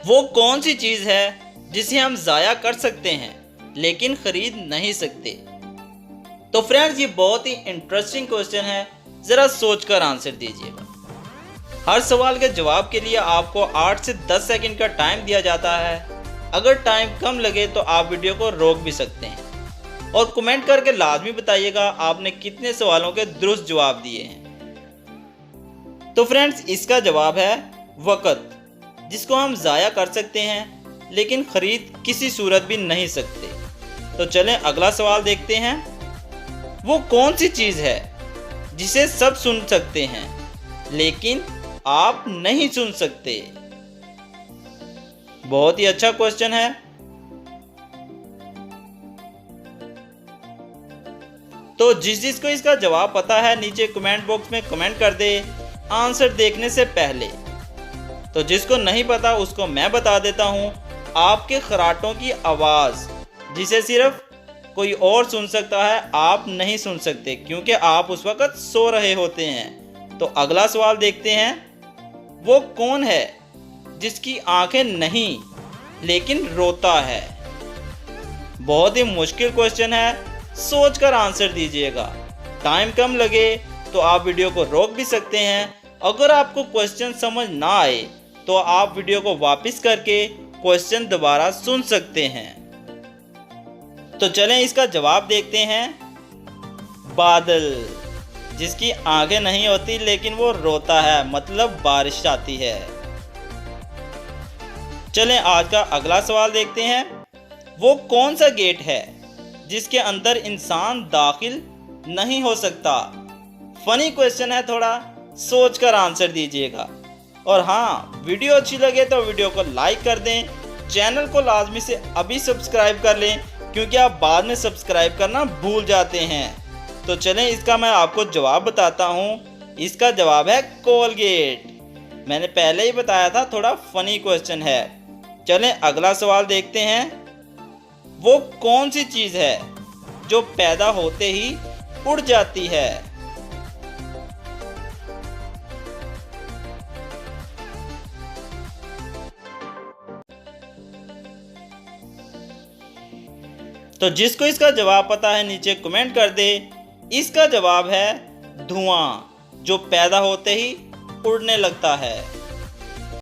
वो कौन सी चीज़ है जिसे हम ज़ाया कर सकते हैं लेकिन ख़रीद नहीं सकते? तो फ्रेंड्स, ये बहुत ही इंटरेस्टिंग क्वेश्चन है, ज़रा सोचकर आंसर दीजिएगा। हर सवाल के जवाब के लिए आपको 8 से 10 सेकंड का टाइम दिया जाता है। अगर टाइम कम लगे तो आप वीडियो को रोक भी सकते हैं और कमेंट करके लाजमी बताइएगा आपने कितने सवालों के दुरुस्त जवाब दिए हैं। तो फ्रेंड्स, इसका जवाब है वक़्त, जिसको हम ज़ाया कर सकते हैं लेकिन ख़रीद किसी सूरत भी नहीं सकते। तो चलें अगला सवाल देखते हैं। वो कौन सी चीज़ है जिसे सब सुन सकते हैं लेकिन आप नहीं सुन सकते? बहुत ही अच्छा क्वेश्चन है। तो जिसको इसका जवाब पता है नीचे कमेंट बॉक्स में कमेंट कर दे आंसर देखने से पहले। तो जिसको नहीं पता उसको मैं बता देता हूँ, आपके खराटों की आवाज़ जिसे सिर्फ कोई और सुन सकता है, आप नहीं सुन सकते क्योंकि आप उस वक़्त सो रहे होते हैं। तो अगला सवाल देखते हैं। वो कौन है जिसकी आंखें नहीं लेकिन रोता है? बहुत ही मुश्किल क्वेश्चन है, सोचकर आंसर दीजिएगा। टाइम कम लगे तो आप वीडियो को रोक भी सकते हैं। अगर आपको क्वेश्चन समझ ना आए तो आप वीडियो को वापस करके क्वेश्चन दोबारा सुन सकते हैं। तो चलें इसका जवाब देखते हैं। बादल, जिसकी आंखें नहीं होती लेकिन वो रोता है, मतलब बारिश आती है। चलें आज का अगला सवाल देखते हैं। वो कौन सा गेट है जिसके अंदर इंसान दाखिल नहीं हो सकता? फनी क्वेश्चन है, थोड़ा सोचकर आंसर दीजिएगा। और हाँ, वीडियो अच्छी लगे तो वीडियो को लाइक कर दें, चैनल को लाजमी से अभी सब्सक्राइब कर लें क्योंकि आप बाद में सब्सक्राइब करना भूल जाते हैं। तो चलें इसका मैं आपको जवाब बताता हूँ। इसका जवाब है कोलगेट। मैंने पहले ही बताया था, थोड़ा फनी क्वेश्चन है। चलें अगला सवाल देखते हैं। वो कौन सी चीज़ है जो पैदा होते ही उड़ जाती है? तो जिसको इसका जवाब पता है नीचे कमेंट कर दे। इसका जवाब है धुआं, जो पैदा होते ही उड़ने लगता है।